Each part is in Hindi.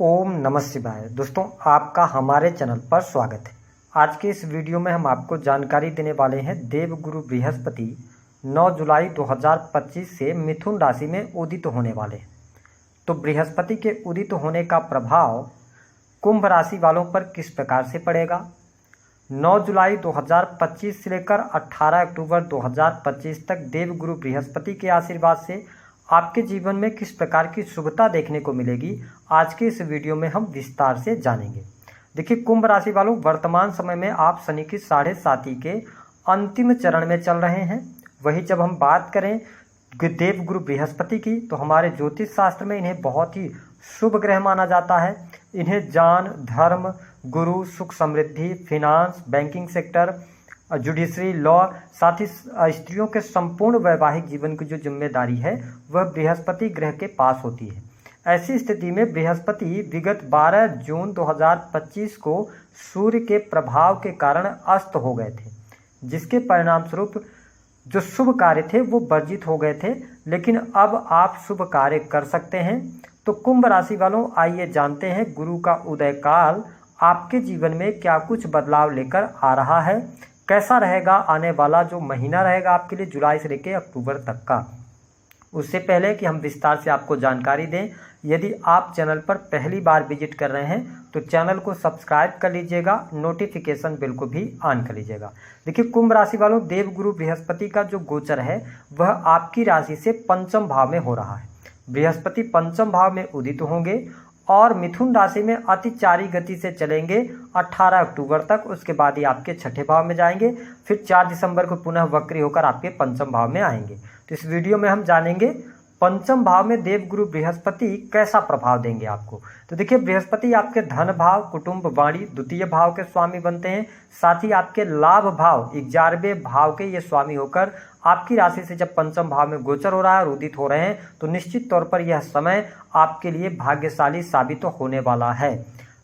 ओम नमः शिवाय। दोस्तों, आपका हमारे चैनल पर स्वागत है। आज के इस वीडियो में हम आपको जानकारी देने वाले हैं देवगुरु बृहस्पति 9 जुलाई 2025 से मिथुन राशि में उदित होने वाले हैं। तो बृहस्पति के उदित होने का प्रभाव कुंभ राशि वालों पर किस प्रकार से पड़ेगा, 9 जुलाई 2025 से लेकर 18 अक्टूबर 2025 तक देवगुरु बृहस्पति के आशीर्वाद से आपके जीवन में किस प्रकार की शुभता देखने को मिलेगी, आज के इस वीडियो में हम विस्तार से जानेंगे। देखिए, कुंभ राशि वालों, वर्तमान समय में आप शनि की 7.5 के अंतिम चरण में चल रहे हैं। वही जब हम बात करें देवगुरु बृहस्पति की, तो हमारे ज्योतिष शास्त्र में इन्हें बहुत ही शुभ ग्रह माना जाता है। इन्हें ज्ञान, धर्म, गुरु, सुख समृद्धि, finance, banking sector, judiciary, law, साथ ही स्त्रियों के संपूर्ण वैवाहिक जीवन की जो जिम्मेदारी है वह बृहस्पति ग्रह के पास होती है। ऐसी स्थिति में बृहस्पति विगत 12 जून 2025 को सूर्य के प्रभाव के कारण अस्त हो गए थे, जिसके परिणाम स्वरूप जो शुभ कार्य थे वो वर्जित हो गए थे। लेकिन अब आप शुभ कार्य कर सकते हैं। तो कुंभ राशि वालों, आइए जानते हैं गुरु का उदय काल आपके जीवन में क्या कुछ बदलाव लेकर आ रहा है, कैसा रहेगा आने वाला जो महीना रहेगा आपके लिए जुलाई से लेकर अक्टूबर तक का। उससे पहले कि हम विस्तार से आपको जानकारी दें, यदि आप चैनल पर पहली बार विजिट कर रहे हैं तो चैनल को सब्सक्राइब कर लीजिएगा, नोटिफिकेशन बिल को भी ऑन कर लीजिएगा। देखिए, कुंभ राशि वालों, देवगुरु बृहस्पति का जो गोचर है वह आपकी राशि से पंचम भाव में हो रहा है। बृहस्पति पंचम भाव में उदित होंगे और मिथुन राशि में अतिचारी गति से चलेंगे 18 अक्टूबर तक। उसके बाद ही आपके छठे भाव में जाएंगे, फिर 4 दिसंबर को पुनः वक्री होकर आपके पंचम भाव में आएंगे। तो इस वीडियो में हम जानेंगे पंचम भाव में देवगुरु बृहस्पति कैसा प्रभाव देंगे आपको। तो देखिए, बृहस्पति आपके धन भाव, कुटुंब, वाणी, द्वितीय भाव के स्वामी बनते हैं। साथ ही आपके लाभ भाव 11वें भाव के ये स्वामी होकर आपकी राशि से जब पंचम भाव में गोचर हो रहा है और उदित हो रहे हैं, तो निश्चित तौर पर यह समय आपके लिए भाग्यशाली साबित तो होने वाला है।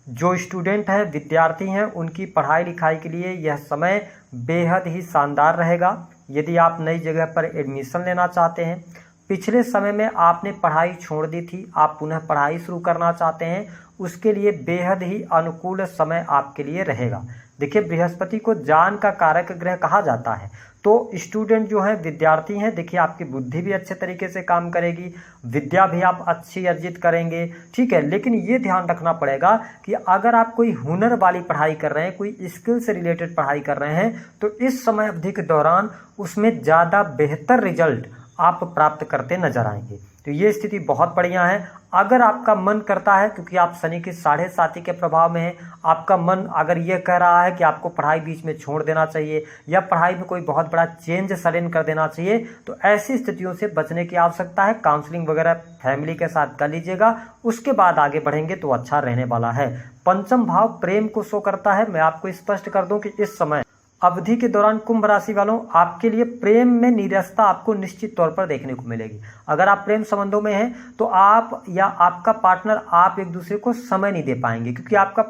जो स्टूडेंट हैं, विद्यार्थी हैं, उनकी पढ़ाई लिखाई के लिए यह समय बेहद ही शानदार रहेगा। यदि आप नई जगह पर एडमिशन लेना चाहते हैं, पिछले समय में आपने पढ़ाई छोड़ दी थी, आप पुनः पढ़ाई शुरू करना चाहते हैं, उसके लिए बेहद ही अनुकूल समय आपके लिए रहेगा। देखिए, बृहस्पति को ज्ञान का कारक ग्रह कहा जाता है। तो स्टूडेंट जो है, विद्यार्थी हैं, देखिए आपकी बुद्धि भी अच्छे तरीके से काम करेगी, विद्या भी आप अच्छी अर्जित करेंगे, ठीक है। लेकिन ये ध्यान रखना पड़ेगा कि अगर आप कोई हुनर वाली पढ़ाई कर रहे हैं, कोई स्किल से रिलेटेड पढ़ाई कर रहे हैं, तो इस समय अवधि के दौरान उसमें ज़्यादा बेहतर रिजल्ट आप प्राप्त करते नजर आएंगे। तो ये स्थिति बहुत बढ़िया है। अगर आपका मन करता है, क्योंकि आप शनि की 7.5 के प्रभाव में हैं, आपका मन अगर ये कह रहा है कि आपको पढ़ाई बीच में छोड़ देना चाहिए या पढ़ाई में कोई बहुत बड़ा चेंज सडन कर देना चाहिए, तो ऐसी स्थितियों से बचने की आवश्यकता है। काउंसलिंग वगैरह फैमिली के साथ कर लीजिएगा, उसके बाद आगे बढ़ेंगे तो अच्छा रहने वाला है। पंचम भाव प्रेम को शो करता है। मैं आपको स्पष्ट कर दूं कि इस समय अवधि के दौरान कुंभ राशि वालों, आपके लिए प्रेम में नीरसता आपको निश्चित तौर पर देखने को मिलेगी। अगर आप प्रेम संबंधों में हैं तो आप या आपका पार्टनर, आप एक दूसरे को समय नहीं दे पाएंगे, क्योंकि आपका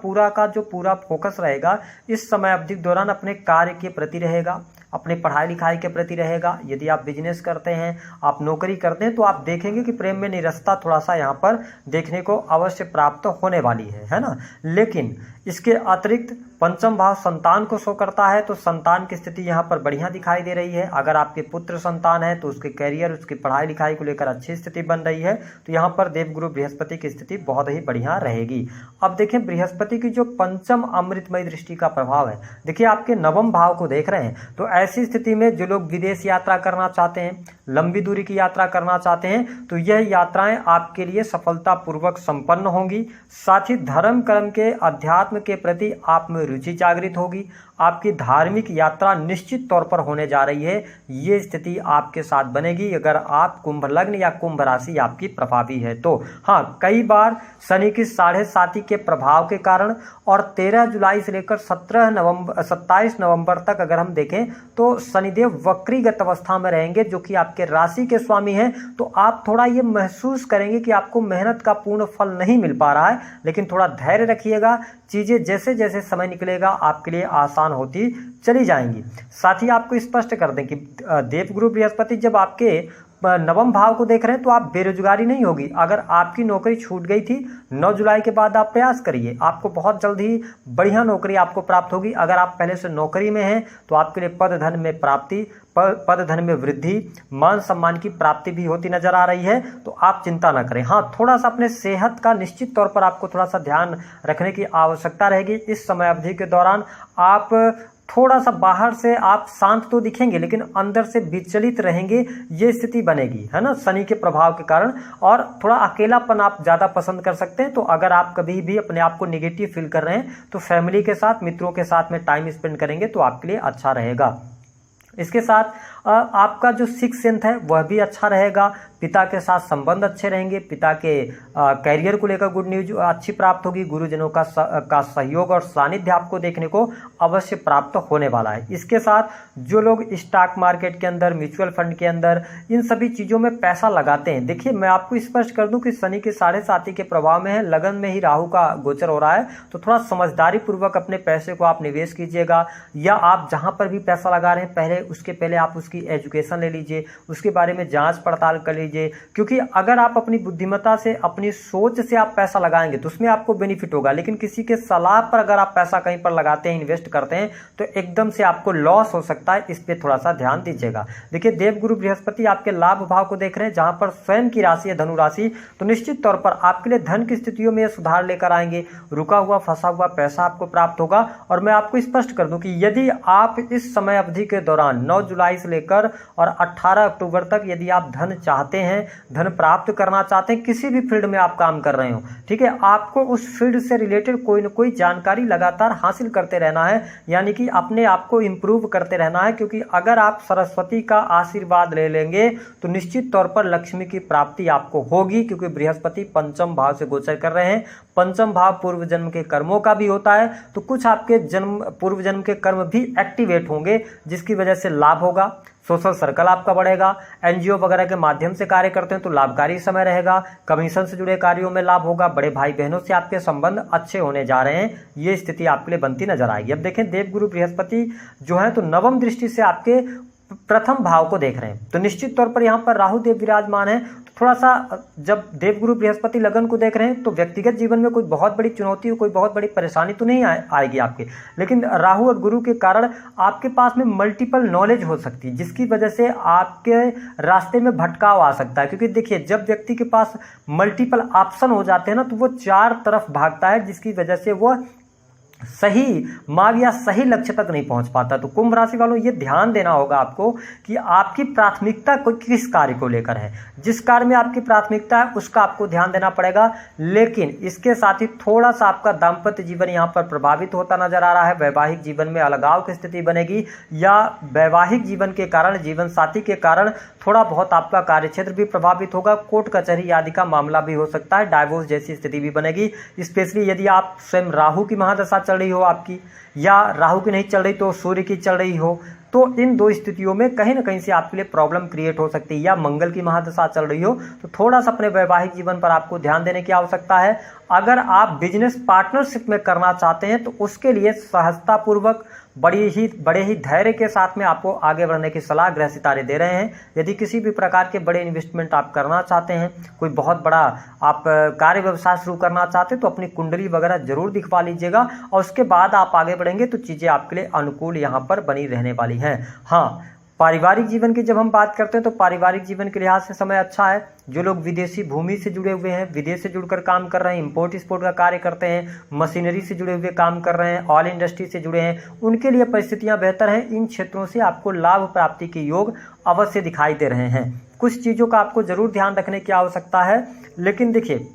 पूरा फोकस रहेगा इस समय अवधि के दौरान अपने कार्य के प्रति रहेगा, अपने पढ़ाई लिखाई के प्रति रहेगा। यदि आप बिजनेस करते हैं, आप नौकरी करते हैं, तो आप देखेंगे कि प्रेम में निरस्ता थोड़ा सा यहाँ पर देखने को अवश्य प्राप्त होने वाली है ना। लेकिन इसके अतिरिक्त पंचम भाव संतान को शो करता है, तो संतान की स्थिति यहाँ पर बढ़िया दिखाई दे रही है। अगर आपके पुत्र संतान है तो उसके कैरियर, उसकी पढ़ाई लिखाई को लेकर अच्छी स्थिति बन रही है। तो यहाँ पर देवगुरु बृहस्पति की स्थिति बहुत ही बढ़िया रहेगी। अब देखें, बृहस्पति की जो पंचम अमृतमय दृष्टि का प्रभाव है, देखिए आपके नवम भाव को देख रहे हैं। तो ऐसी स्थिति में जो लोग विदेश यात्रा करना चाहते हैं, लंबी दूरी की यात्रा करना चाहते हैं, तो यह यात्राएं आपके लिए सफलतापूर्वक संपन्न होंगी। साथ ही धर्म कर्म के, अध्यात्म के प्रति आप में रुचि जागृत होगी। आपकी धार्मिक यात्रा निश्चित तौर पर होने जा रही है। ये स्थिति आपके साथ बनेगी अगर आप कुंभ लग्न या कुंभ राशि आपकी प्रभावी है तो। हाँ, कई बार शनि की 7.5 के प्रभाव के कारण और 13 जुलाई से लेकर 27 नवंबर तक अगर हम देखें तो शनिदेव वक्रीगत अवस्था में रहेंगे, जो कि आपके राशि के स्वामी हैं। तो आप थोड़ा ये महसूस करेंगे कि आपको मेहनत का पूर्ण फल नहीं मिल पा रहा है, लेकिन थोड़ा धैर्य रखिएगा। चीजें जैसे जैसे समय निकलेगा आपके लिए आसान होती चली जाएंगी। साथ ही आपको स्पष्ट कर दें कि देवगुरु बृहस्पति जब आपके नवम भाव को देख रहे हैं तो आप बेरोजगारी नहीं होगी। अगर आपकी नौकरी छूट गई थी 9 जुलाई के बाद आप प्रयास करिए, आपको बहुत जल्द ही बढ़िया नौकरी आपको प्राप्त होगी। अगर आप पहले से नौकरी में हैं तो आपके लिए पद धन में प्राप्ति, पद धन में वृद्धि, मान सम्मान की प्राप्ति भी होती नजर आ रही है, तो आप चिंता ना करें। हाँ, थोड़ा सा अपने सेहत का निश्चित तौर पर आपको थोड़ा सा ध्यान रखने की आवश्यकता रहेगी। इस समय अवधि के दौरान आप थोड़ा सा बाहर से आप शांत तो दिखेंगे लेकिन अंदर से विचलित रहेंगे, ये स्थिति बनेगी, है ना, शनि के प्रभाव के कारण। और थोड़ा अकेलापन आप ज़्यादा पसंद कर सकते हैं। तो अगर आप कभी भी अपने आप को नेगेटिव फील कर रहे हैं तो फैमिली के साथ, मित्रों के साथ में टाइम स्पेंड करेंगे तो आपके लिए अच्छा रहेगा। इसके साथ आपका जो सिक्स सेंथ है वह भी अच्छा रहेगा। पिता के साथ संबंध अच्छे रहेंगे, पिता के कैरियर को लेकर गुड न्यूज अच्छी प्राप्त होगी। गुरुजनों का सहयोग और सानिध्य आपको देखने को अवश्य प्राप्त होने वाला है। इसके साथ जो लोग स्टॉक मार्केट के अंदर, म्यूचुअल फंड के अंदर, इन सभी चीज़ों में पैसा लगाते हैं, देखिए मैं आपको स्पष्ट कर दूं कि शनि के 7.5 के प्रभाव में है, लगन में ही राहु का गोचर हो रहा है, तो थोड़ा समझदारी पूर्वक अपने पैसे को आप निवेश कीजिएगा। या आप जहां पर भी पैसा लगा रहे हैं पहले उसके पहले आप उसकी एजुकेशन ले लीजिए, उसके बारे में जांच पड़ताल कर लीजिए, क्योंकि अगर आप अपनी बुद्धिमत्ता से, अपनी सोच से आप पैसा लगाएंगे तो उसमें आपको बेनिफिट होगा। लेकिन किसी के सलाह पर अगर आप पैसा कहीं पर लगाते हैं, इन्वेस्ट करते हैं, तो एकदम से आपको लॉस हो सकता है। इस पे थोड़ा सा ध्यान दीजिएगा। देखिए देवगुरु बृहस्पति आपके लाभ भाव को देख रहे हैं, जहां पर स्वयं की राशि है धनु राशि, तो निश्चित तौर पर आपके लिए धन की स्थितियों में सुधार लेकर आएंगे। रुका हुआ फंसा हुआ पैसा आपको प्राप्त होगा। और मैं आपको स्पष्ट कर दूं कि यदि आप इस समय अवधि के दौरान 9 जुलाई से लेकर और 18 अक्टूबर तक यदि आप धन चाहते हैं, धन प्राप्त करना चाहते हैं, किसी भी फील्ड में आप काम कर रहे हो, ठीक है, आपको उस फील्ड से रिलेटेड कोई ना कोई जानकारी लगातार हासिल करते रहना है, यानी कि अपने आप को इंप्रूव करते रहना है। क्योंकि अगर आप सरस्वती का आशीर्वाद ले लेंगे तो निश्चित तौर पर लक्ष्मी की प्राप्ति आपको होगी, क्योंकि बृहस्पति पंचम भाव से गोचर कर रहे हैं। पंचम भाव पूर्व जन्म के कर्मों का भी होता है, तो कुछ आपके पूर्व जन्म के कर्म भी एक्टिवेट होंगे, जिसकी वजह से लाभ होगा। सोशल सर्कल आपका बढ़ेगा। एनजीओ वगैरह के माध्यम से कार्य करते हैं तो लाभकारी समय रहेगा। कमीशन से जुड़े कार्यों में लाभ होगा। बड़े भाई बहनों से आपके संबंध अच्छे होने जा रहे हैं, ये स्थिति आपके लिए बनती नजर आएगी। अब देखें देवगुरु बृहस्पति जो है तो नवम दृष्टि से आपके प्रथम भाव को देख रहे हैं, तो निश्चित तौर पर यहाँ पर राहु देव विराजमान है। तो थोड़ा सा जब देवगुरु बृहस्पति लगन को देख रहे हैं तो व्यक्तिगत जीवन में कोई बहुत बड़ी चुनौती, कोई बहुत बड़ी परेशानी तो नहीं आएगी आपके, लेकिन राहु और गुरु के कारण आपके पास में मल्टीपल नॉलेज हो सकती है, जिसकी वजह से आपके रास्ते में भटकाव आ सकता है। क्योंकि देखिए जब व्यक्ति के पास मल्टीपल ऑप्शन हो जाते हैं ना, तो वो चार तरफ भागता है, जिसकी वजह से वो सही मार्ग या सही लक्ष्य तक नहीं पहुंच पाता। तो कुंभ राशि वालों ये ध्यान देना होगा आपको कि आपकी प्राथमिकता किस कार्य को लेकर है। जिस कार्य में आपकी प्राथमिकता है उसका आपको ध्यान देना पड़ेगा। लेकिन इसके साथ ही थोड़ा सा आपका दाम्पत्य जीवन यहाँ पर प्रभावित होता नजर आ रहा है। वैवाहिक जीवन में अलगाव की स्थिति बनेगी, या वैवाहिक जीवन के कारण, जीवन साथी के कारण थोड़ा बहुत आपका कार्यक्षेत्र भी प्रभावित होगा। कोर्ट कचहरी आदि का मामला भी हो सकता है। डाइवोर्स जैसी स्थिति भी बनेगी। स्पेशली यदि आप स्वयं राहु की महादशा चल रही हो आपकी, या राहु की नहीं चल रही तो सूर्य की चल रही हो, तो इन दो स्थितियों में कहीं ना कहीं से आपके लिए प्रॉब्लम क्रिएट हो सकती है। या मंगल की महादशा चल रही हो तो थोड़ा सा अपने वैवाहिक जीवन पर आपको ध्यान देने की आवश्यकता है। अगर आप बिजनेस पार्टनरशिप में करना चाहते हैं तो उसके लिए सहजतापूर्वक बड़े ही धैर्य के साथ में आपको आगे बढ़ने की सलाह ग्रह सितारे दे रहे हैं। यदि किसी भी प्रकार के बड़े इन्वेस्टमेंट आप करना चाहते हैं, कोई बहुत बड़ा आप कार्य व्यवसाय शुरू करना चाहते हैं, तो अपनी कुंडली वगैरह जरूर दिखवा लीजिएगा, और उसके बाद आप आगे बढ़ेंगे तो चीज़ें आपके लिए अनुकूल यहाँ पर बनी रहने वाली हैं। हाँ, पारिवारिक जीवन की जब हम बात करते हैं तो पारिवारिक जीवन के लिहाज से समय अच्छा है। जो लोग विदेशी भूमि से जुड़े हुए हैं, विदेश से जुड़कर काम कर रहे हैं, इंपोर्ट एक्सपोर्ट का कार्य करते हैं, मशीनरी से जुड़े हुए काम कर रहे हैं, ऑयल इंडस्ट्री से जुड़े हैं, उनके लिए परिस्थितियां बेहतर हैं। इन क्षेत्रों से आपको लाभ प्राप्ति के योग अवश्य दिखाई दे रहे हैं। कुछ चीज़ों का आपको जरूर ध्यान रखने की आवश्यकता है। लेकिन देखिए,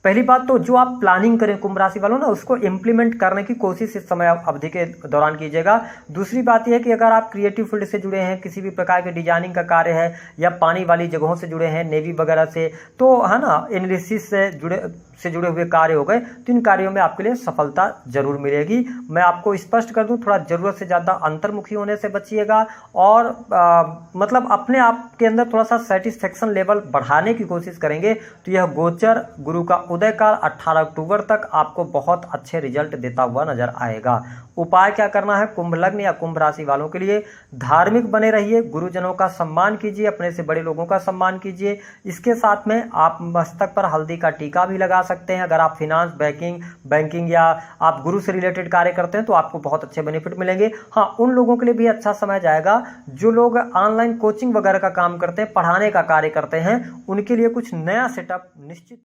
पहली बात तो जो आप प्लानिंग करें कुंभ राशि वालों ना, उसको इम्प्लीमेंट करने की कोशिश इस समय अवधि के दौरान कीजिएगा। दूसरी बात यह है कि अगर आप क्रिएटिव फील्ड से जुड़े हैं, किसी भी प्रकार के डिजाइनिंग का कार्य है, या पानी वाली जगहों से जुड़े हैं, नेवी वगैरह से, तो है ना, एनालिसिस से जुड़े हुए कार्य हो गए, तो इन कार्यों में आपके लिए सफलता जरूर मिलेगी। मैं आपको स्पष्ट कर दूं, थोड़ा जरूरत से ज़्यादा अंतर्मुखी होने से बचिएगा, और मतलब अपने आप के अंदर थोड़ा सा सेटिस्फेक्शन लेवल बढ़ाने की कोशिश करेंगे तो यह गोचर गुरु का उदय काल 18 अक्टूबर तक आपको बहुत अच्छे रिजल्ट देता हुआ नजर आएगा। उपाय क्या करना है? कुंभ लग्न या कुंभ राशि वालों के लिए धार्मिक बने रहिए, गुरुजनों का सम्मान कीजिए, अपने से बड़े लोगों का सम्मान कीजिए। इसके साथ में आप मस्तक पर हल्दी का टीका भी लगा सकते हैं। अगर आप फिनांस, बैंकिंग या आप गुरु से रिलेटेड कार्य करते हैं तो आपको बहुत अच्छे बेनिफिट मिलेंगे। हाँ, उन लोगों के लिए भी अच्छा समय जाएगा जो लोग ऑनलाइन कोचिंग वगैरह का काम करते हैं, पढ़ाने का कार्य करते हैं, उनके लिए कुछ नया सेटअप निश्चित